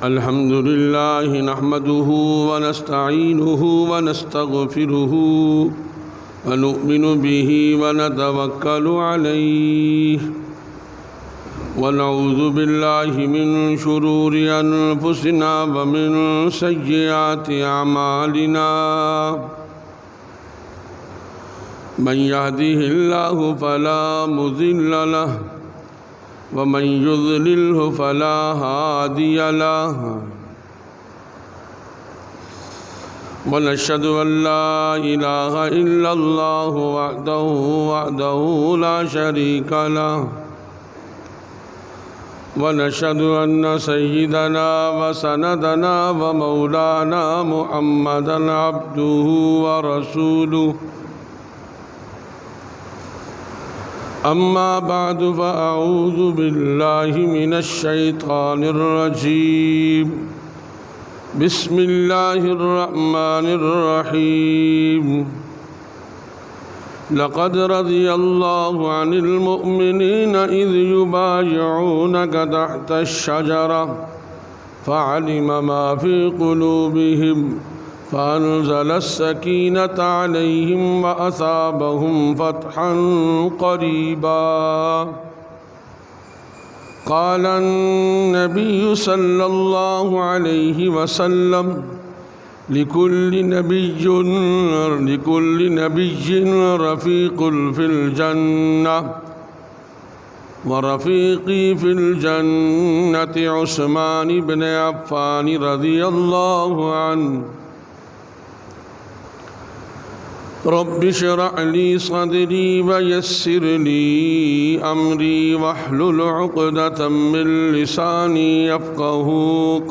الحمد لله نحمده ونستعينه ونستغفره ونؤمن به ونتوكل عليه ونعوذ بالله من شرور أنفسنا ومن سيئات أعمالنا من يهده الله فلا مضل له ومن يضلله فلا هادي له ونشهد أن لا إله إلا الله وحده لا شريك له ونشهد أن سيدنا وسندنا ومولانا محمدا عبده ورسوله أما بعد فأعوذ بالله من الشيطان الرجيم بسم الله الرحمن الرحيم لقد رضي الله عن المؤمنين إذ يبايعونك تحت الشجرة فعلم ما في قلوبهم فأنزل السكينة عليهم وأثابهم فتحا قريبا قال النبي صلى الله عليه وسلم لكل نبي رفيق في الجنة ورفيقي في الجنة عثمان بن عفان رضي الله عنه رب اشرح لي صدري ويسر لي أمري واحلل عقدة من لساني يفقه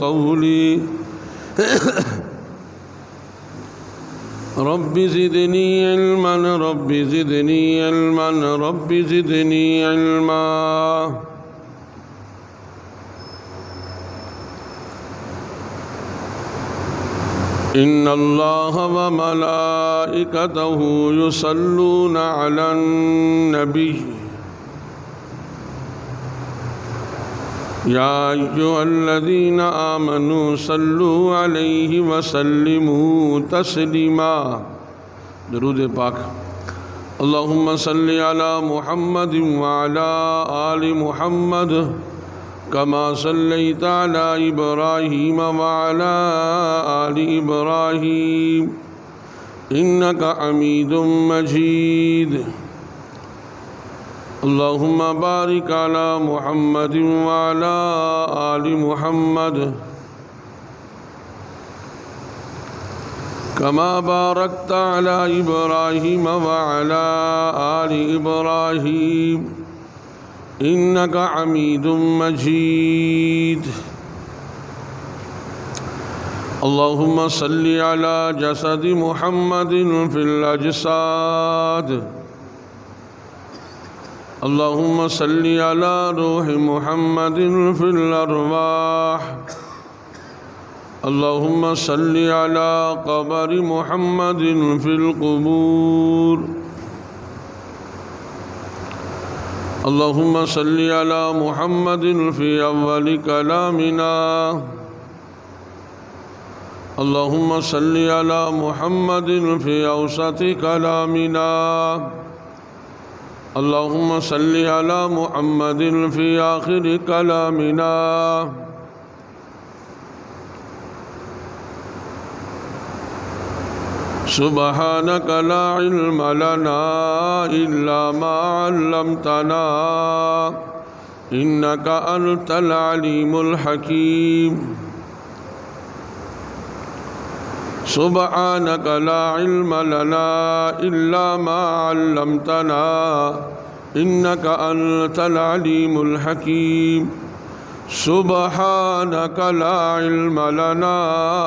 قولي رب زدني علما رب زدني علما رب زدني علما إن الله وملائكته يصلون على النبي يا أيها الذين آمنوا صلوا عليه وسلموا تسليما درود پاک اللهم صل على محمد وعلى آل محمد كما صليت على إبراهيم وعلى آل إبراهيم إنك حميد مجيد اللهم بارك على محمد وعلى آل محمد كما باركت على إبراهيم وعلى آل إبراهيم إنك حميد مجيد اللهم صل على جسد محمد في الأجساد اللهم صل على روح محمد في الأرواح اللهم صل على قبر محمد في القبور اللهم صل على محمد في أول كلامنا اللهم صل على محمد في أوسط كلامنا اللهم صل على محمد في آخر كلامنا سبحانك لا علم لنا إلا ما علمتنا إنك أنت العليم الحكيم سبحانك لا علم لنا إلا ما علمتنا إنك أنت العليم الحكيم سبحانك لا علم لنا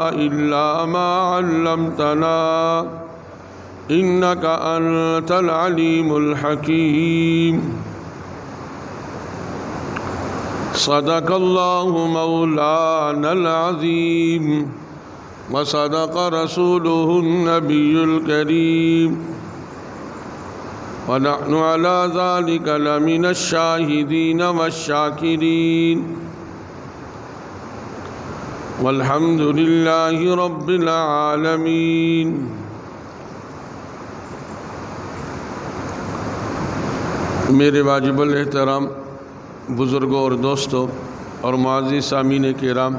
إلا ما علمتنا إنك أنت العليم الحكيم صدق الله مولانا العظيم وصدق رسوله النبي الكريم ونحن على ذلك لمن الشاهدين والشاكرين والحمد لله رب العالمين۔ میرے واجب الاحترام بزرگوں اور دوستوں اور معزز سامعین کرام،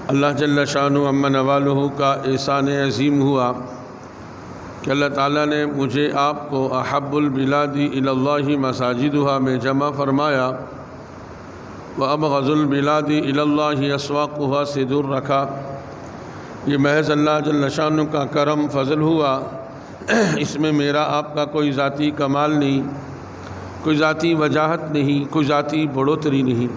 اللہ جل شانہ عم نوالہ کا احسان عظیم ہوا کہ اللہ تعالیٰ نے مجھے آپ کو احب البلاد الی اللہ مساجدها میں جمع فرمایا، وابغض البلاد الی اللہ اسواقها سے دور رکھا۔ یہ محض اللہ جل شانہ کا کرم فضل ہوا، اس میں میرا آپ کا کوئی ذاتی کمال نہیں، کوئی ذاتی وجاہت نہیں، کوئی ذاتی بڑھوتری نہیں،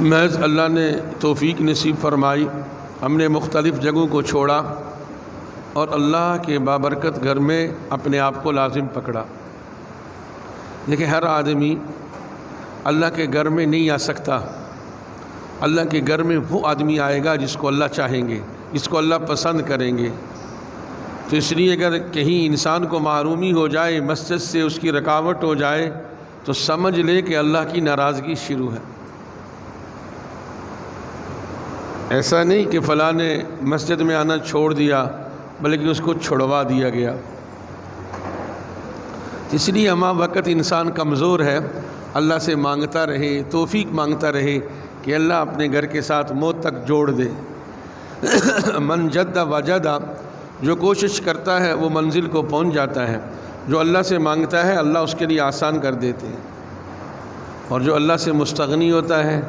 محض اللہ نے توفیق نصیب فرمائی۔ ہم نے مختلف جگہوں کو چھوڑا اور اللہ کے بابرکت گھر میں اپنے آپ کو لازم پکڑا۔ دیکھیں، ہر آدمی اللہ کے گھر میں نہیں آ سکتا۔ اللہ کے گھر میں وہ آدمی آئے گا جس کو اللہ چاہیں گے، جس کو اللہ پسند کریں گے۔ تو اس لیے اگر کہیں انسان کو محرومی ہو جائے، مسجد سے اس کی رکاوٹ ہو جائے، تو سمجھ لے کہ اللہ کی ناراضگی شروع ہے۔ ایسا نہیں کہ فلاں نے مسجد میں آنا چھوڑ دیا، بلکہ اس کو چھڑوا دیا گیا۔ اس لیے ہمہ وقت انسان کمزور ہے، اللہ سے مانگتا رہے، توفیق مانگتا رہے کہ اللہ اپنے گھر کے ساتھ موت تک جوڑ دے۔ من جد وجد، جو کوشش کرتا ہے وہ منزل کو پہنچ جاتا ہے۔ جو اللہ سے مانگتا ہے اللہ اس کے لیے آسان کر دیتے ہیں، اور جو اللہ سے مستغنی ہوتا ہے،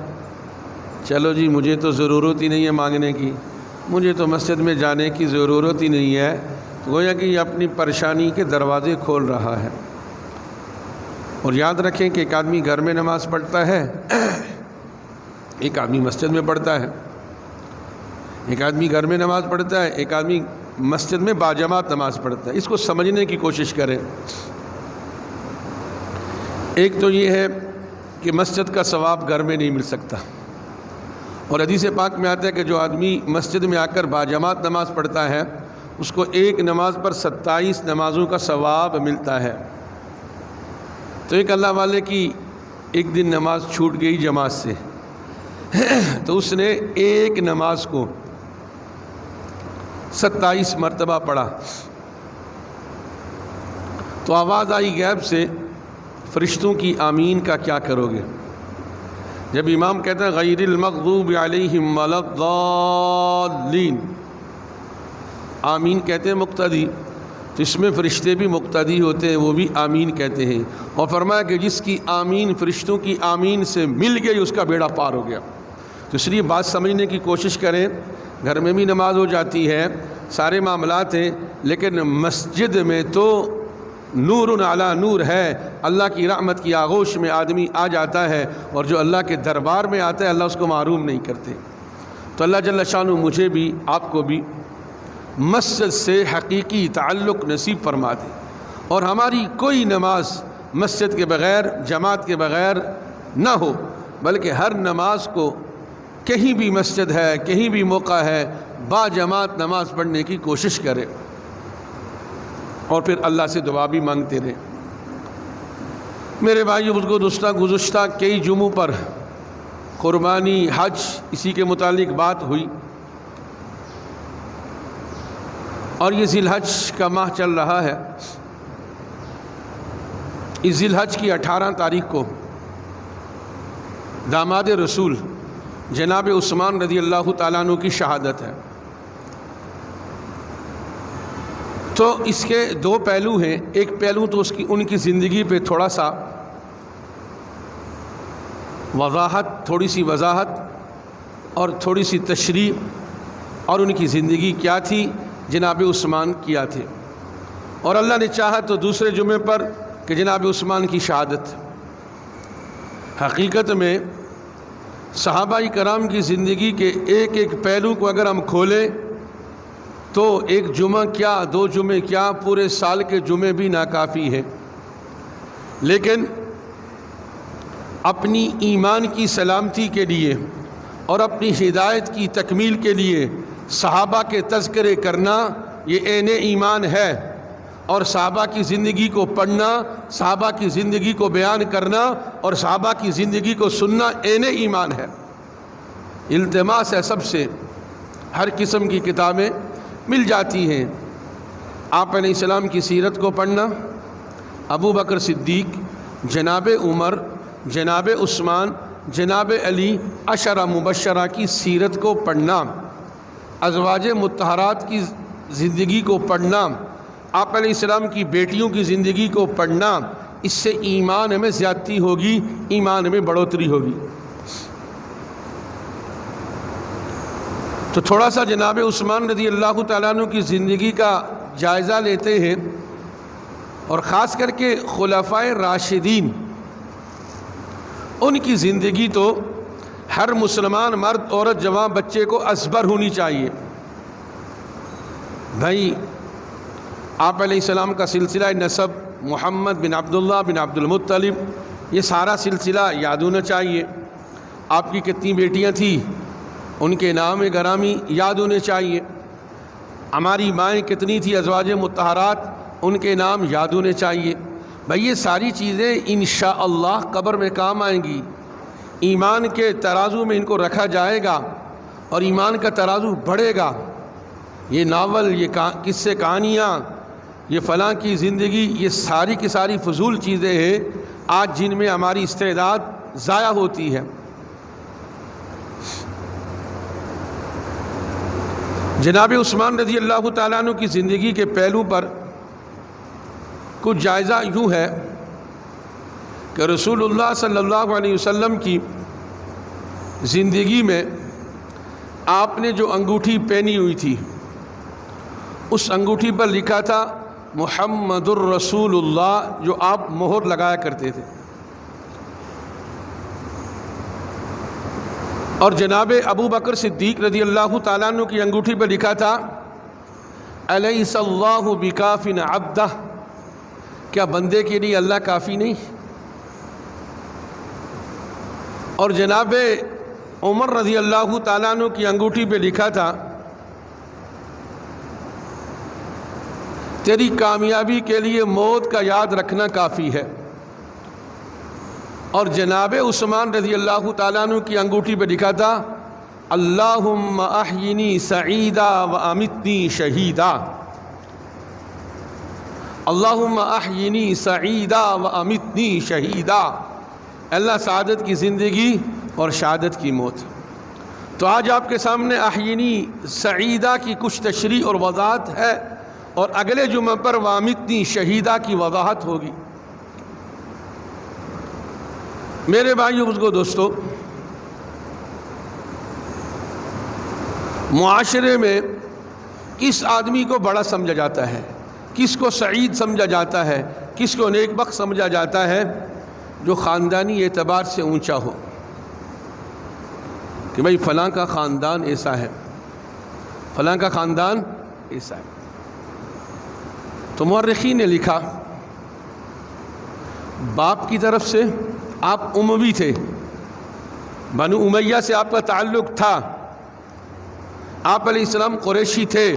چلو جی مجھے تو ضرورت ہی نہیں ہے مانگنے کی، مجھے تو مسجد میں جانے کی ضرورت ہی نہیں ہے، تو گویا کہ یہ اپنی پریشانی کے دروازے کھول رہا ہے۔ اور یاد رکھیں کہ ایک آدمی گھر میں نماز پڑھتا ہے، ایک آدمی مسجد میں پڑھتا ہے۔ ایک آدمی گھر میں نماز پڑھتا ہے، ایک آدمی مسجد میں باجماعت نماز پڑھتا ہے۔ اس کو سمجھنے کی کوشش کریں۔ ایک تو یہ ہے کہ مسجد کا ثواب گھر میں نہیں مل سکتا، اور حدیث پاک میں آتا ہے کہ جو آدمی مسجد میں آ کر باجماعت نماز پڑھتا ہے اس کو ایک نماز پر 27 نمازوں کا ثواب ملتا ہے۔ تو ایک اللہ والے کی ایک دن نماز چھوٹ گئی جماعت سے، تو اس نے ایک نماز کو 27 مرتبہ پڑھا، تو آواز آئی غیب سے، فرشتوں کی آمین کا کیا کرو گے؟ جب امام کہتا ہے غیر المغضوب علیہم ولا الضالین، آمین کہتے ہیں مقتدی، تو اس میں فرشتے بھی مقتدی ہوتے ہیں، وہ بھی آمین کہتے ہیں۔ اور فرمایا کہ جس کی آمین فرشتوں کی آمین سے مل گئی اس کا بیڑا پار ہو گیا۔ تو اس لیے بات سمجھنے کی کوشش کریں۔ گھر میں بھی نماز ہو جاتی ہے، سارے معاملات ہیں، لیکن مسجد میں تو نور علی نور ہے۔ اللہ کی رحمت کی آغوش میں آدمی آ جاتا ہے، اور جو اللہ کے دربار میں آتا ہے اللہ اس کو محروم نہیں کرتے۔ تو اللہ جل شانہ مجھے بھی آپ کو بھی مسجد سے حقیقی تعلق نصیب فرما دے، اور ہماری کوئی نماز مسجد کے بغیر، جماعت کے بغیر نہ ہو، بلکہ ہر نماز کو کہیں بھی مسجد ہے، کہیں بھی موقع ہے، با جماعت نماز پڑھنے کی کوشش کرے، اور پھر اللہ سے دعا بھی مانگتے رہے۔ میرے بھائیو بزرگو، گزشتہ کئی جمعوں پر قربانی، حج، اسی کے متعلق بات ہوئی، اور یہ ذی الحج کا ماہ چل رہا ہے۔ اس ذی الحج کی 18 تاریخ کو داماد رسول جناب عثمان رضی اللہ تعالیٰ عنہ کی شہادت ہے۔ تو اس کے دو پہلو ہیں۔ ایک پہلو تو ان کی زندگی پہ تھوڑا سا وضاحت، تھوڑی سی وضاحت اور تھوڑی سی تشریح، اور ان کی زندگی کیا تھی، جناب عثمان کیا تھے، اور اللہ نے چاہا تو دوسرے جمعے پر کہ جناب عثمان کی شہادت۔ حقیقت میں صحابہ کرام کی زندگی کے ایک ایک پہلو کو اگر ہم کھولیں تو ایک جمعہ کیا، 2 جمعے کیا، پورے سال کے جمعے بھی ناکافی ہیں۔ لیکن اپنی ایمان کی سلامتی کے لیے اور اپنی ہدایت کی تکمیل کے لیے صحابہ کے تذکرے کرنا یہ عین ایمان ہے، اور صحابہ کی زندگی کو پڑھنا، صحابہ کی زندگی کو بیان کرنا اور صحابہ کی زندگی کو سننا عین ایمان ہے۔ التماس ہے سب سے، ہر قسم کی کتابیں مل جاتی ہیں۔ آپ علیہ السلام کی سیرت کو پڑھنا، ابو بکر صدیق، جناب عمر، جناب عثمان، جناب علی، عشرہ مبشرہ کی سیرت کو پڑھنا، ازواج مطہرات کی زندگی کو پڑھنا، آپ علیہ السلام کی بیٹیوں کی زندگی کو پڑھنا، اس سے ایمان میں زیادتی ہوگی، ایمان میں بڑھوتری ہوگی۔ تو تھوڑا سا جناب عثمان رضی اللہ تعالیٰ عنہ کی زندگی کا جائزہ لیتے ہیں، اور خاص کر کے خلفائے راشدین، ان کی زندگی تو ہر مسلمان مرد، عورت، جوان، بچے کو ازبر ہونی چاہیے۔ بھائی آپ علیہ السلام کا سلسلہ نسب محمد بن عبداللہ بن عبد المطلب، یہ سارا سلسلہ یاد ہونا چاہیے۔ آپ کی کتنی بیٹیاں تھیں، ان کے نام گرامی یاد ہونے چاہیے۔ ہماری مائیں کتنی تھی ازواج مطہرات، ان کے نام یاد ہونے چاہیے۔ بھائی یہ ساری چیزیں انشاءاللہ قبر میں کام آئیں گی۔ ایمان کے ترازو میں ان کو رکھا جائے گا اور ایمان کا ترازو بڑھے گا۔ یہ ناول، یہ قصے کہانیاں، یہ فلاں کی زندگی، یہ ساری کی ساری فضول چیزیں ہیں آج جن میں ہماری استعداد ضائع ہوتی ہے۔ جناب عثمان رضی اللہ تعالیٰ عنہ کی زندگی کے پہلو پر کچھ جائزہ یوں ہے کہ رسول اللہ صلی اللہ علیہ وسلم کی زندگی میں آپ نے جو انگوٹھی پہنی ہوئی تھی، اس انگوٹھی پر لکھا تھا محمد الرسول اللہ، جو آپ مہر لگایا کرتے تھے۔ اور جناب ابو بکر صدیق رضی اللہ تعالیٰ عنہ کی انگوٹھی پر لکھا تھا الیس اللہ بکاف عبدہ، کیا بندے کے لیے اللہ کافی نہیں؟ اور جناب عمر رضی اللہ تعالیٰ عنہ کی انگوٹھی پہ لکھا تھا تیری کامیابی کے لیے موت کا یاد رکھنا کافی ہے۔ اور جناب عثمان رضی اللہ تعالیٰ عنہ کی انگوٹھی پہ لکھا تھا اللہم احینی سعیدا و امتنی شہیدا، اللہم احینی سعیدا و امتنی شہیدا، اللہ سعادت کی زندگی اور شہادت کی موت۔ تو آج آپ کے سامنے احینی سعیدہ کی کچھ تشریح اور وضاحت ہے، اور اگلے جمعہ پر وامتنی شہیدہ کی وضاحت ہوگی۔ میرے بھائیو بزرگو دوستو، معاشرے میں کس آدمی کو بڑا سمجھا جاتا ہے، کس کو سعید سمجھا جاتا ہے، کس کو نیک بخت سمجھا جاتا ہے؟ جو خاندانی اعتبار سے اونچا ہو، کہ بھئی فلاں کا خاندان ایسا ہے، فلاں کا خاندان ایسا ہے۔ تو مورخین نے لکھا باپ کی طرف سے آپ اموی تھے، بنو امیہ سے آپ کا تعلق تھا، آپ علیہ السلام قریشی تھے،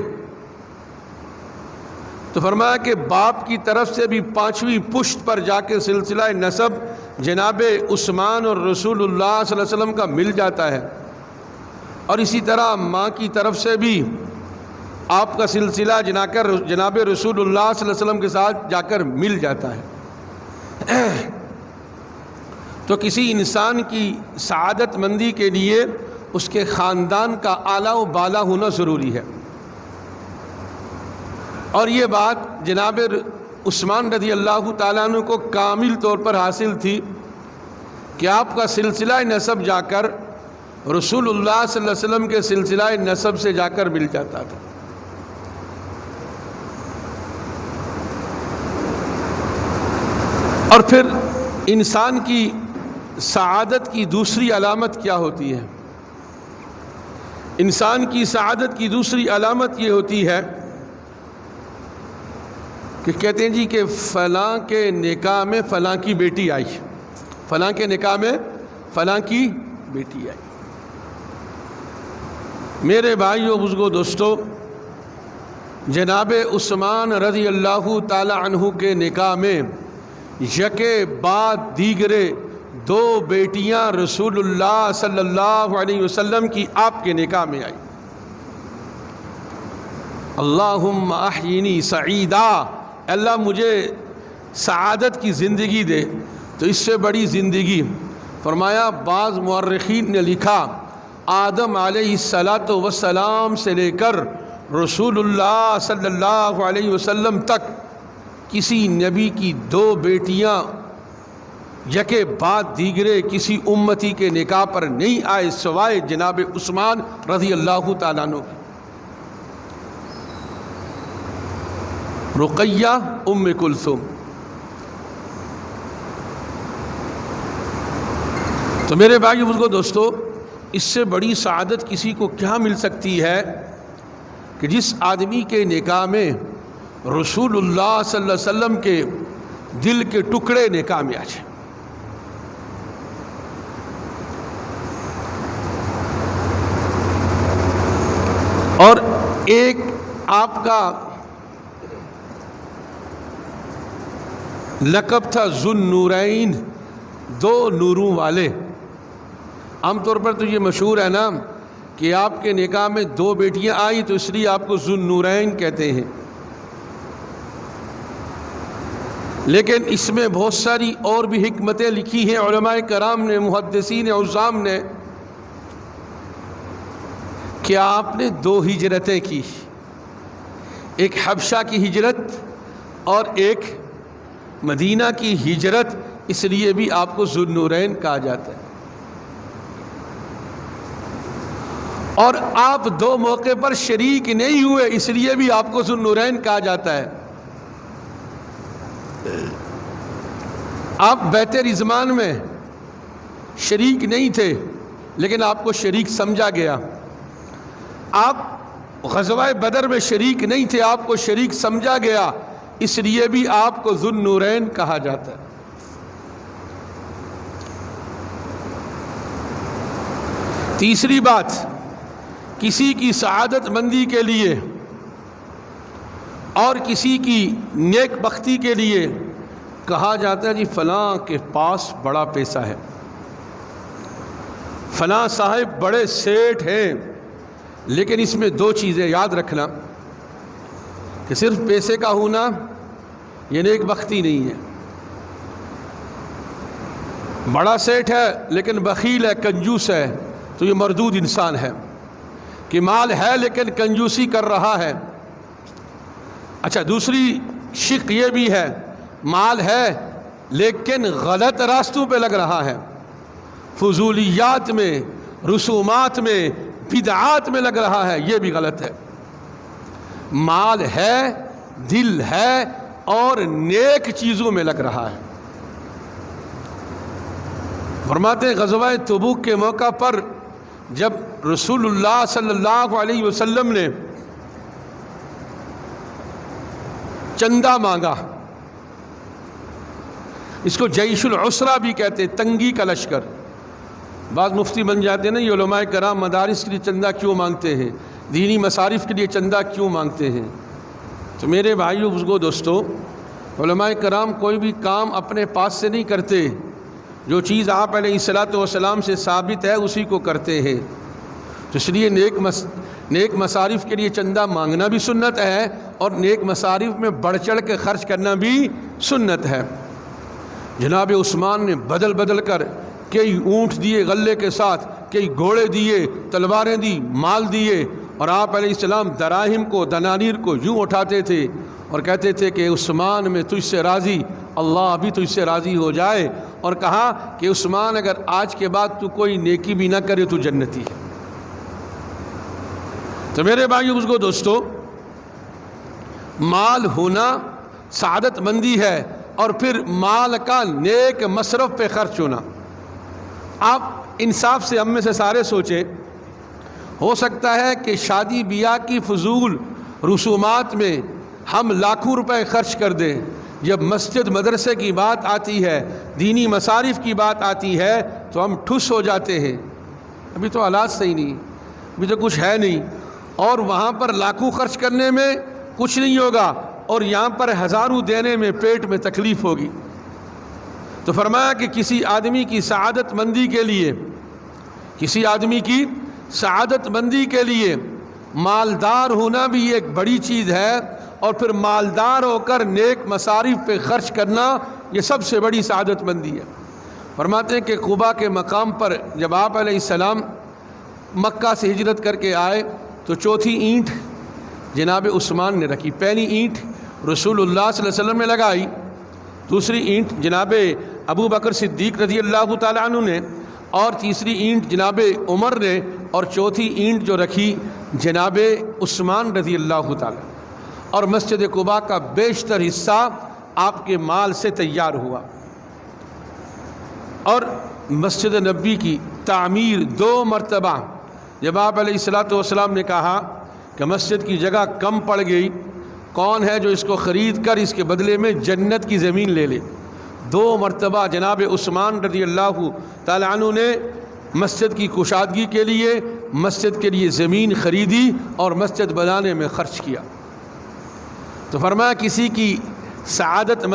تو فرمایا کہ باپ کی طرف سے بھی 5ویں پشت پر جا کے سلسلہ نسب جناب عثمان اور رسول اللہ صلی اللہ علیہ وسلم کا مل جاتا ہے، اور اسی طرح ماں کی طرف سے بھی آپ کا سلسلہ جناب رسول اللہ صلی اللہ علیہ وسلم کے ساتھ جا کر مل جاتا ہے۔ تو کسی انسان کی سعادت مندی کے لیے اس کے خاندان کا اعلیٰ و بالا ہونا ضروری ہے، اور یہ بات جناب عثمان رضی اللہ تعالیٰ عنہ کو کامل طور پر حاصل تھی کہ آپ کا سلسلہ نسب جا کر رسول اللہ صلی اللہ علیہ وسلم کے سلسلہ نسب سے جا کر مل جاتا تھا۔ اور پھر انسان کی سعادت کی دوسری علامت کیا ہوتی ہے؟ انسان کی سعادت کی دوسری علامت یہ ہوتی ہے کہ کہتے ہیں جی کہ فلاں کے نکاح میں فلاں کی بیٹی آئی، فلاں کے نکاح میں فلاں کی بیٹی آئی۔ میرے بھائیو بزرگو دوستو، جناب عثمان رضی اللہ تعالی عنہ کے نکاح میں یکے بعد دیگرے دو بیٹیاں رسول اللہ صلی اللہ علیہ وسلم کی آپ کے نکاح میں آئی۔ اللہم احیینی سعیدا، اللہ مجھے سعادت کی زندگی دے، تو اس سے بڑی زندگی فرمایا بعض مورخین نے لکھا آدم علیہ السلام سے لے کر رسول اللہ صلی اللہ علیہ وسلم تک کسی نبی کی دو بیٹیاں یکے بعد دیگرے کسی امتی کے نکاح پر نہیں آئے سوائے جناب عثمان رضی اللہ تعالیٰ عنہ۔ رقیہ ام کلثوم۔ تو میرے بھائی بزرگو دوستو، اس سے بڑی سعادت کسی کو کیا مل سکتی ہے کہ جس آدمی کے نکاح میں رسول اللہ صلی اللہ علیہ وسلم کے دل کے ٹکڑے نکاح میں آ جائیں۔ اور ایک آپ کا لقب تھا ذو النورین، دو نوروں والے۔ عام طور پر تو یہ مشہور ہے نا کہ آپ کے نکاح میں دو بیٹیاں آئیں تو اس لیے آپ کو ذو النورین کہتے ہیں، لیکن اس میں بہت ساری اور بھی حکمتیں لکھی ہیں علماء کرام نے، محدثین عظام نے، کہ آپ نے دو ہجرتیں کی، ایک حبشہ کی ہجرت اور ایک مدینہ کی ہجرت، اس لیے بھی آپ کو ذو النورین کہا جاتا ہے۔ اور آپ دو موقع پر شریک نہیں ہوئے، اس لیے بھی آپ کو ذو النورین کہا جاتا ہے۔ آپ بیت رضوان میں شریک نہیں تھے لیکن آپ کو شریک سمجھا گیا، آپ غزوہ بدر میں شریک نہیں تھے، آپ کو شریک سمجھا گیا، اس لیے بھی آپ کو ذو النورین کہا جاتا ہے۔ تیسری بات، کسی کی سعادت مندی کے لیے اور کسی کی نیک بختی کے لیے کہا جاتا ہے جی فلاں کے پاس بڑا پیسہ ہے، فلاں صاحب بڑے سیٹھ ہیں، لیکن اس میں دو چیزیں یاد رکھنا کہ صرف پیسے کا ہونا یہ نیک بختی نہیں ہے۔ بڑا سیٹھ ہے لیکن بخیل ہے، کنجوس ہے، تو یہ مردود انسان ہے۔ کہ مال ہے لیکن کنجوسی کر رہا ہے۔ اچھا، دوسری شق یہ بھی ہے، مال ہے لیکن غلط راستوں پہ لگ رہا ہے، فضولیات میں، رسومات میں، بدعات میں لگ رہا ہے، یہ بھی غلط ہے۔ مال ہے، دل ہے اور نیک چیزوں میں لگ رہا ہے۔ فرماتے ہیں غزوہ تبوک کے موقع پر جب رسول اللہ صلی اللہ علیہ وسلم نے چندہ مانگا، اس کو جیش العسرہ بھی کہتے ہیں، تنگی کا لشکر۔ بعض مفتی بن جاتے ہیں نا، یہ علماء کرام مدارس کے لیے چندہ کیوں مانگتے ہیں، دینی مصارف کے لیے چندہ کیوں مانگتے ہیں؟ تو میرے بھائیو بزرگو دوستو، علماء کرام کوئی بھی کام اپنے پاس سے نہیں کرتے، جو چیز آپ علیہ الصلوۃ والسلام سے ثابت ہے اسی کو کرتے ہیں۔ تو اس لیے نیک مصارف کے لیے چندہ مانگنا بھی سنت ہے اور نیک مصارف میں بڑھ چڑھ کے خرچ کرنا بھی سنت ہے۔ جناب عثمان نے بدل بدل کر کئی اونٹ دیے غلے کے ساتھ، کئی گھوڑے دیے، تلواریں دی، مال دیے، اور آپ علیہ السلام دراہم کو، دنانیر کو یوں اٹھاتے تھے اور کہتے تھے کہ عثمان میں تجھ سے راضی، اللہ بھی تجھ سے راضی ہو جائے، اور کہا کہ عثمان اگر آج کے بعد تو کوئی نیکی بھی نہ کرے تو جنتی ہے۔ تو میرے بھائیو بزرگو دوستو، مال ہونا سعادت مندی ہے، اور پھر مال کا نیک مصرف پہ خرچ ہونا۔ آپ انصاف سے ہم میں سے سارے سوچیں، ہو سکتا ہے کہ شادی بیاہ کی فضول رسومات میں ہم لاکھوں روپے خرچ کر دیں، جب مسجد مدرسے کی بات آتی ہے، دینی مصارف کی بات آتی ہے تو ہم ٹھس ہو جاتے ہیں، ابھی تو حالات صحیح نہیں، ابھی تو کچھ ہے نہیں، اور وہاں پر لاکھوں خرچ کرنے میں کچھ نہیں ہوگا، اور یہاں پر ہزاروں دینے میں پیٹ میں تکلیف ہوگی۔ تو فرمایا کہ کسی آدمی کی سعادت مندی کے لیے مالدار ہونا بھی ایک بڑی چیز ہے، اور پھر مالدار ہو کر نیک مصارف پہ خرچ کرنا یہ سب سے بڑی سعادت مندی ہے۔ فرماتے ہیں کہ قباء کے مقام پر جب آپ علیہ السلام مکہ سے ہجرت کر کے آئے تو چوتھی اینٹ جناب عثمان نے رکھی، پہلی اینٹ رسول اللہ صلی اللہ علیہ وسلم نے لگائی، دوسری اینٹ جناب ابو بکر صدیق رضی اللہ تعالیٰ عنہ نے، اور تیسری اینٹ جناب عمر نے، اور چوتھی اینٹ جو رکھی جناب عثمان رضی اللہ تعالیٰ۔ اور مسجد قباء کا بیشتر حصہ آپ کے مال سے تیار ہوا، اور مسجد نبی کی تعمیر 2 مرتبہ جب آپ علیہ الصلوۃ والسلام نے کہا کہ مسجد کی جگہ کم پڑ گئی، کون ہے جو اس کو خرید کر اس کے بدلے میں جنت کی زمین لے لے، 2 مرتبہ جناب عثمان رضی اللہ تعالیٰ عنہ نے مسجد کی کشادگی کے لیے مسجد کے لیے زمین خریدی اور مسجد بنانے میں خرچ کیا۔ تو فرمایا کسی کی سعادت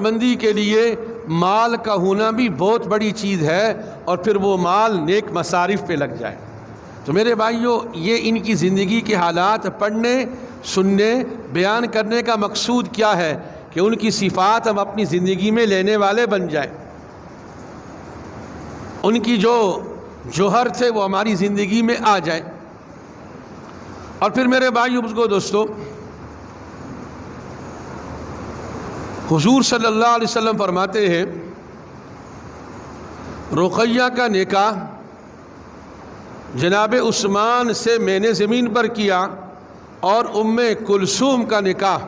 مندی کے لیے مال کا ہونا بھی بہت بڑی چیز ہے، اور پھر وہ مال نیک مصارف پہ لگ جائے۔ تو میرے بھائیوں، یہ ان کی زندگی کے حالات پڑھنے، سننے، بیان کرنے کا مقصود کیا ہے کہ ان کی صفات ہم اپنی زندگی میں لینے والے بن جائیں، ان کی جو جوہر تھے وہ ہماری زندگی میں آ جائیں۔ اور پھر میرے بھائیوں بزرگوں دوستو، حضور صلی اللہ علیہ وسلم فرماتے ہیں رقیہ کا نکاح جناب عثمان سے میں نے زمین پر کیا، اور ام کلثوم کا نکاح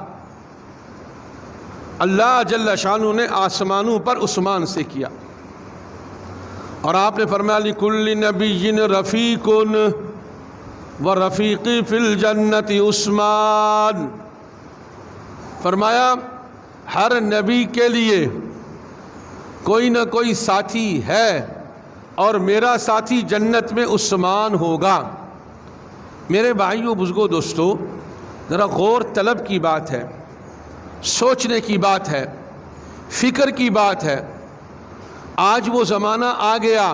اللہ جل شانہ نے آسمانوں پر عثمان سے کیا۔ اور آپ نے فرمایا لِكُلِّ نَبِيٍّ رَفِيقٌ وَرَفِيقِي فِي الْجَنَّةِ عثمان۔ فرمایا ہر نبی کے لیے کوئی نہ کوئی ساتھی ہے، اور میرا ساتھی جنت میں عثمان ہوگا۔ میرے بھائیوں بزرگوں دوستو، ذرا غور طلب کی بات ہے، سوچنے کی بات ہے، فکر کی بات ہے۔ آج وہ زمانہ آ گیا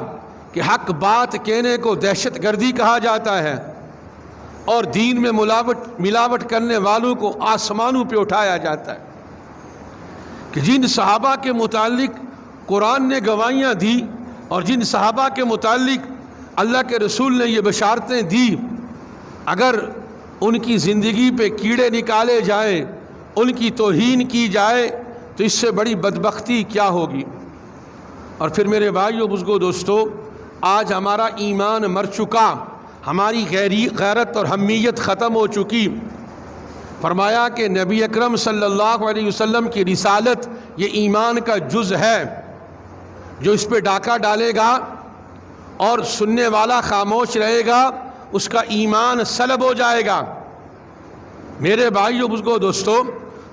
کہ حق بات کہنے کو دہشت گردی کہا جاتا ہے، اور دین میں ملاوٹ کرنے والوں کو آسمانوں پہ اٹھایا جاتا ہے، کہ جن صحابہ کے متعلق قرآن نے گواہیاں دی، اور جن صحابہ کے متعلق اللہ کے رسول نے یہ بشارتیں دی، اگر ان کی زندگی پہ کیڑے نکالے جائیں، ان کی توہین کی جائے، تو اس سے بڑی بدبختی کیا ہوگی۔ اور پھر میرے بھائیو بزرگو دوستو، آج ہمارا ایمان مر چکا، ہماری غیرت اور حمیت ختم ہو چکی۔ فرمایا کہ نبی اکرم صلی اللہ علیہ وسلم کی رسالت یہ ایمان کا جز ہے، جو اس پہ ڈاکہ ڈالے گا اور سننے والا خاموش رہے گا، اس کا ایمان سلب ہو جائے گا۔ میرے بھائیو بزرگو دوستو،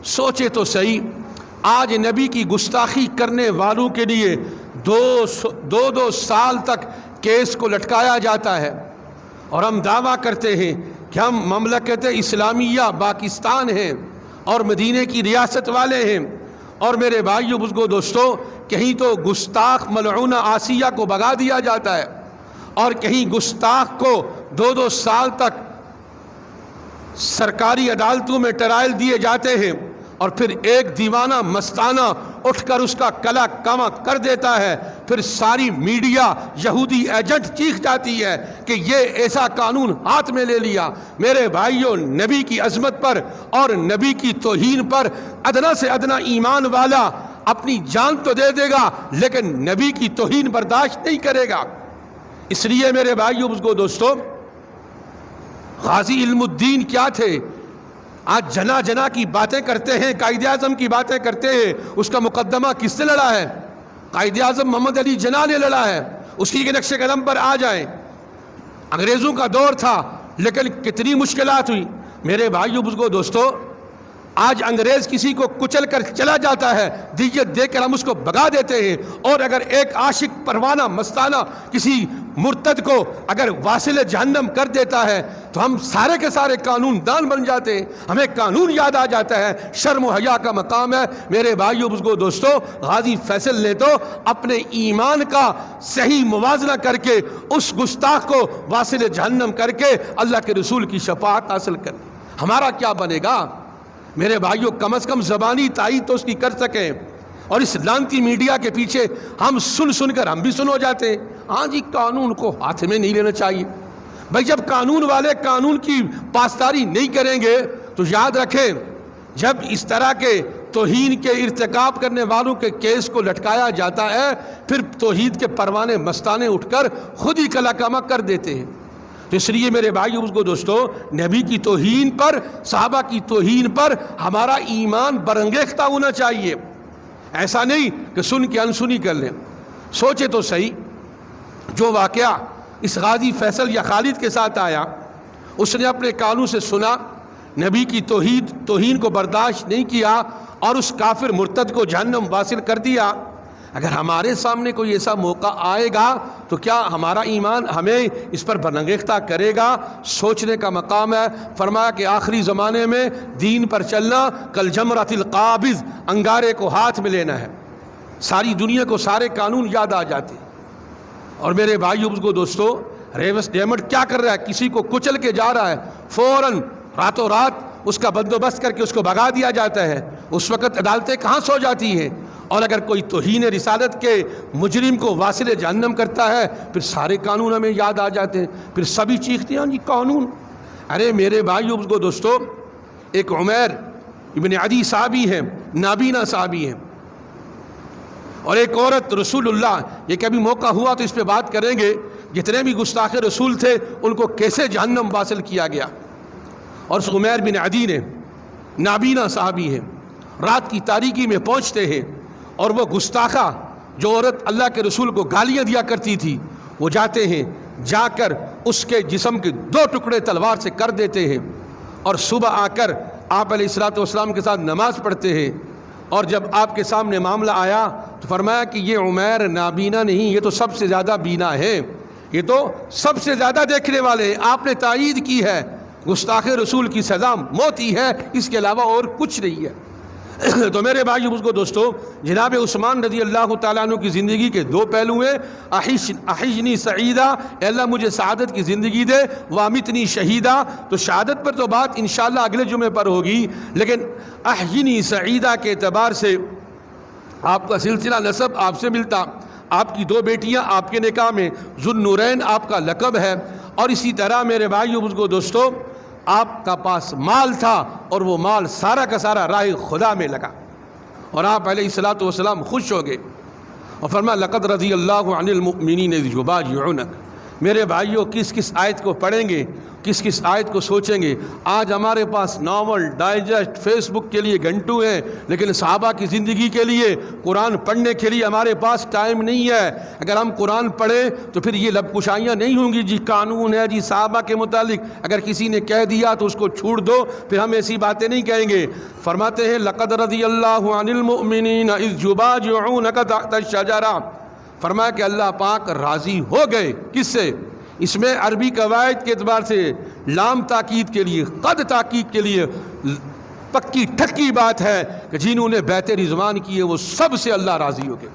سوچے تو صحیح، آج نبی کی گستاخی کرنے والوں کے لیے دو سال تک کیس کو لٹکایا جاتا ہے، اور ہم دعویٰ کرتے ہیں کہ ہم مملکت اسلامیہ پاکستان ہیں اور مدینے کی ریاست والے ہیں۔ اور میرے بھائیو بزرگو دوستو، کہیں تو گستاخ ملعونہ آسیہ کو بھگا دیا جاتا ہے، اور کہیں گستاخ کو 2 سال تک سرکاری عدالتوں میں ٹرائل دیے جاتے ہیں، اور پھر ایک دیوانہ مستانہ اٹھ کر اس کا کلا کما کر دیتا ہے، پھر ساری میڈیا یہودی ایجنٹ چیخ جاتی ہے کہ یہ ایسا قانون ہاتھ میں لے لیا۔ میرے بھائیوں، نبی کی عظمت پر اور نبی کی توہین پر ادنا سے ادنا ایمان والا اپنی جان تو دے دے گا، لیکن نبی کی توہین برداشت نہیں کرے گا۔ اس لیے میرے بھائیوں بزرگوں دوستو، غازی علم الدین کیا تھے؟ آج جنا کی باتیں کرتے ہیں، قائد اعظم کی باتیں کرتے ہیں، اس کا مقدمہ کس نے لڑا ہے؟ قائد اعظم محمد علی جناح نے لڑا ہے۔ اس کی نقش قدم پر آ جائیں، انگریزوں کا دور تھا، لیکن کتنی مشکلات ہوئی۔ میرے بھائیو بزرگو دوستو، آج انگریز کسی کو کچل کر چلا جاتا ہے، دیت دے کر ہم اس کو بھگا دیتے ہیں، اور اگر ایک عاشق پروانہ مستانہ کسی مرتد کو اگر واصل جہنم کر دیتا ہے تو ہم سارے کے سارے قانون دان بن جاتے ہیں، ہمیں قانون یاد آ جاتا ہے۔ شرم و حیا کا مقام ہے میرے بھائیو بزرگو دوستو۔ غازی فیصل نے تو اپنے ایمان کا صحیح موازنہ کر کے اس گستاخ کو واصل جہنم کر کے اللہ کے رسول کی شفاعت حاصل کر۔ ہمارا کیا بنے گا میرے بھائیو؟ کم از کم زبانی تائید تو اس کی کر سکیں، اور اس لانتی میڈیا کے پیچھے ہم سن کر ہم بھی سن ہو جاتے ہیں۔ ہاں جی، قانون کو ہاتھ میں نہیں لینا چاہیے۔ بھائی جب قانون والے قانون کی پاسداری نہیں کریں گے تو یاد رکھیں، جب اس طرح کے توہین کے ارتکاب کرنے والوں کے کیس کو لٹکایا جاتا ہے، پھر توحید کے پروانے مستانے اٹھ کر خود ہی کلا کما کر دیتے ہیں۔ تو اس لیے میرے بھائیو اس کو دوستو، نبی کی توہین پر، صحابہ کی توہین پر ہمارا ایمان برانگیختہ ہونا چاہیے۔ ایسا نہیں کہ سن کے انسنی کر لیں۔ سوچے تو صحیح، جو واقعہ اس غازی فیصل یا خالد کے ساتھ آیا، اس نے اپنے کانوں سے سنا، نبی کی توہین کو برداشت نہیں کیا اور اس کافر مرتد کو جہنم واصل کر دیا۔ اگر ہمارے سامنے کوئی ایسا موقع آئے گا تو کیا ہمارا ایمان ہمیں اس پر برانگیختہ کرے گا؟ سوچنے کا مقام ہے۔ فرمایا کہ آخری زمانے میں دین پر چلنا کل جمرۃ القابض، انگارے کو ہاتھ میں لینا ہے۔ ساری دنیا کو سارے قانون یاد آ جاتے ہیں۔ اور میرے بھائیو کو دوستو، ریوس ڈیمنڈ کیا کر رہا ہے؟ کسی کو کچل کے جا رہا ہے، فوراً راتوں رات اس کا بندوبست کر کے اس کو بھگا دیا جاتا ہے۔ اس وقت عدالتیں کہاں سو جاتی ہیں؟ اور اگر کوئی توہین رسالت کے مجرم کو واصل جہنم کرتا ہے، پھر سارے قانون ہمیں یاد آ جاتے ہیں، پھر سبھی چیختے ہیں جی قانون۔ ارے میرے بھائیو کو دوستو، ایک عمیر ابن عدی صحابی ہیں، نابینا صحابی ہیں، اور ایک عورت رسول اللہ۔ یہ کبھی موقع ہوا تو اس پہ بات کریں گے، جتنے بھی گستاخ رسول تھے ان کو کیسے جہنم واصل کیا گیا۔ اور اس عمیر بن عدی نے، نابینا صحابی ہیں، رات کی تاریکی میں پہنچتے ہیں، اور وہ گستاخہ جو عورت اللہ کے رسول کو گالیاں دیا کرتی تھی، وہ جاتے ہیں، جا کر اس کے جسم کے 2 ٹکڑے تلوار سے کر دیتے ہیں، اور صبح آ کر آپ علیہ الصلوۃ والسلام کے ساتھ نماز پڑھتے ہیں۔ اور جب آپ کے سامنے معاملہ آیا تو فرمایا کہ یہ عمیر نابینا نہیں، یہ تو سب سے زیادہ بینا ہے، یہ تو سب سے زیادہ دیکھنے والے ہیں۔ آپ نے تائید کی ہے، گستاخ رسول کی سزا موت ہی ہے، اس کے علاوہ اور کچھ نہیں ہے۔ تو میرے بھائی اس کو دوستو، جناب عثمان رضی اللہ تعالیٰ عنہ کی زندگی کے 2 پہلو ہیں۔ احجنی سعیدہ، اے اللہ مجھے سعادت کی زندگی دے، وامتنی شہیدہ، تو شہادت پر تو بات انشاءاللہ اگلے جمعے پر ہوگی، لیکن احجنی سعیدہ کے اعتبار سے آپ کا سلسلہ نسب آپ سے ملتا، آپ کی 2 بیٹیاں آپ کے نکاح میں، ذو النورین آپ کا لقب ہے، اور اسی طرح میرے بھائیو اس کو دوستو، آپ کا پاس مال تھا اور وہ مال سارا کا سارا راہ خدا میں لگا، اور آپ علیہ الصلوۃ والسلام خوش ہو گئے اور فرمایا لقد رضی اللہ عن المؤمنین اذ یبایعونک۔ میرے بھائیوں، کس آیت کو پڑھیں گے، کس آیت کو سوچیں گے؟ آج ہمارے پاس ناول، ڈائجسٹ، فیس بک کے لیے گھنٹوں ہیں، لیکن صحابہ کی زندگی کے لیے، قرآن پڑھنے کے لیے ہمارے پاس ٹائم نہیں ہے۔ اگر ہم قرآن پڑھیں تو پھر یہ لب کشائیاں نہیں ہوں گی جی قانون ہے جی صحابہ کے متعلق، اگر کسی نے کہہ دیا تو اس کو چھوڑ دو، پھر ہم ایسی باتیں نہیں کہیں گے۔ فرماتے ہیں لقد رضی اللہ عن المؤمنین اذ یبایعونک تحت الشجرہ، فرمایا کہ اللہ پاک راضی ہو گئے، کس سے؟ اس میں عربی قواعد کے اعتبار سے لام تاکید کے لیے، قد تاکید کے لیے پکی ٹھکی بات ہے کہ جنہوں نے بیعت رضوان کی ہے وہ سب سے اللہ راضی ہو گئے۔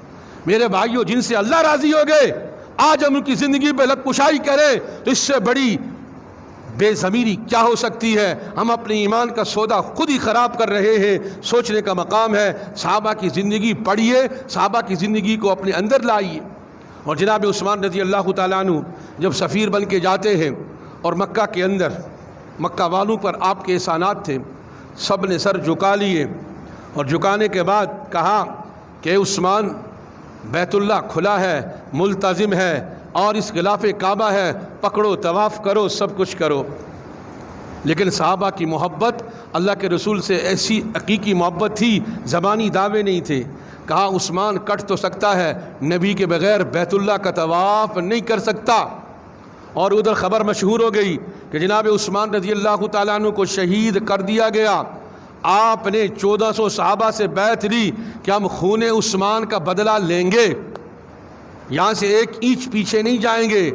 میرے بھائیوں، جن سے اللہ راضی ہو گئے، آج ہم ان کی زندگی پہ لب کشائی کریں تو اس سے بڑی بے ضمیری کیا ہو سکتی ہے؟ ہم اپنے ایمان کا سودا خود ہی خراب کر رہے ہیں۔ سوچنے کا مقام ہے، صحابہ کی زندگی پڑھیے، صحابہ کی زندگی کو اپنے اندر لائیے۔ اور جناب عثمان رضی اللہ تعالیٰ عنہ جب سفیر بن کے جاتے ہیں اور مکہ کے اندر مکہ والوں پر آپ کے احسانات تھے، سب نے سر جھکا لیے، اور جھکانے کے بعد کہا کہ عثمان، بیت اللہ کھلا ہے، ملتزم ہے، اور اس غلاف کعبہ ہے، پکڑو، طواف کرو، سب کچھ کرو۔ لیکن صحابہ کی محبت اللہ کے رسول سے ایسی حقیقی محبت تھی، زبانی دعوے نہیں تھے۔ کہا عثمان کٹ تو سکتا ہے، نبی کے بغیر بیت اللہ کا طواف نہیں کر سکتا۔ اور ادھر خبر مشہور ہو گئی کہ جناب عثمان رضی اللہ تعالیٰ عنہ کو شہید کر دیا گیا، آپ نے 1400 صحابہ سے بیعت لی کہ ہم خون عثمان کا بدلہ لیں گے، یہاں سے ایک اینچ پیچھے نہیں جائیں گے۔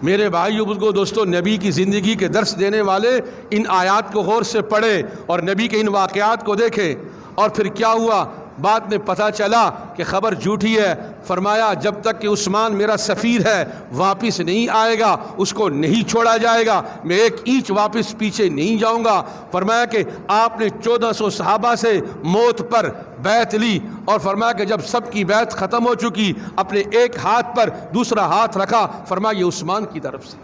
میرے بھائیو بزرگو دوستو، نبی کی زندگی کے درس دینے والے ان آیات کو غور سے پڑھے اور نبی کے ان واقعات کو دیکھے۔ اور پھر کیا ہوا؟ بعد میں پتہ چلا کہ خبر جھوٹی ہے۔ فرمایا جب تک کہ عثمان میرا سفیر ہے واپس نہیں آئے گا، اس کو نہیں چھوڑا جائے گا، میں ایک اینچ واپس پیچھے نہیں جاؤں گا۔ فرمایا کہ آپ نے 1400 صحابہ سے موت پر بیعت لی، اور فرمایا کہ جب سب کی بیعت ختم ہو چکی اپنے ایک ہاتھ پر دوسرا ہاتھ رکھا، فرمایا یہ عثمان کی طرف سے۔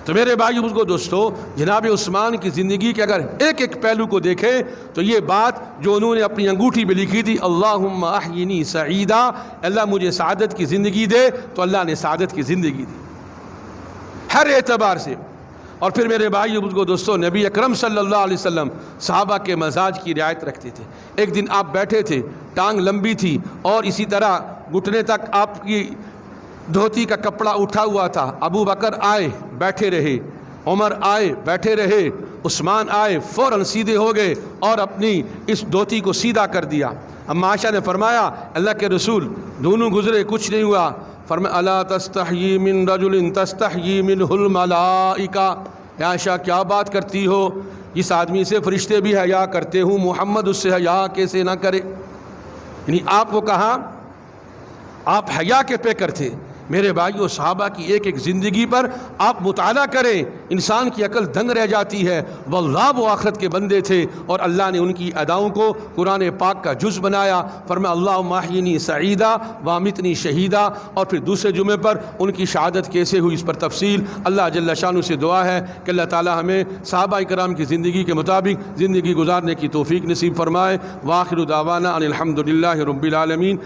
تو میرے بھائیو بزرگو دوستو، جناب عثمان کی زندگی کے اگر ایک ایک پہلو کو دیکھیں تو یہ بات جو انہوں نے اپنی انگوٹھی پہ لکھی تھی، اللہم احیینی سعیدا، اللہ مجھے سعادت کی زندگی دے، تو اللہ نے سعادت کی زندگی دی ہر اعتبار سے۔ اور پھر میرے بھائیو بزرگو دوستو، نبی اکرم صلی اللہ علیہ وسلم صحابہ کے مزاج کی رعایت رکھتے تھے۔ ایک دن آپ بیٹھے تھے، ٹانگ لمبی تھی اور اسی طرح گھٹنے تک آپ کی دھوتی کا کپڑا اٹھا ہوا تھا۔ ابو بکر آئے، بیٹھے رہے، عمر آئے، بیٹھے رہے، عثمان آئے، فوراً سیدھے ہو گئے اور اپنی اس دھوتی کو سیدھا کر دیا۔ اما عائشہ نے فرمایا اللہ کے رسول دونوں گزرے، کچھ نہیں ہوا۔ فرمایا الا تستحیی من رجل تستحیی منہ الملائکہ، عائشہ کیا بات کرتی ہو، اس آدمی سے فرشتے بھی حیا کرتے ہوں، محمد اس سے حیا کیسے نہ کرے؟ یعنی آپ کو کہا آپ حیا کے پیکر تھے۔ میرے بھائیو، صحابہ کی ایک ایک زندگی پر آپ مطالعہ کریں، انسان کی عقل دنگ رہ جاتی ہے۔ واللہ وہ آخرت کے بندے تھے اور اللہ نے ان کی اداؤں کو قرآن پاک کا جز بنایا۔ فرمایا اللہم احیینی سعیدا وامتنی شہیدا، اور پھر دوسرے جمعے پر ان کی شہادت کیسے ہوئی اس پر تفصیل۔ اللہ جل شانہ سے دعا ہے کہ اللہ تعالی ہمیں صحابہ کرام کی زندگی کے مطابق زندگی گزارنے کی توفیق نصیب فرمائے۔ وآخر دعوانا ان الحمد للہ رب العالمین۔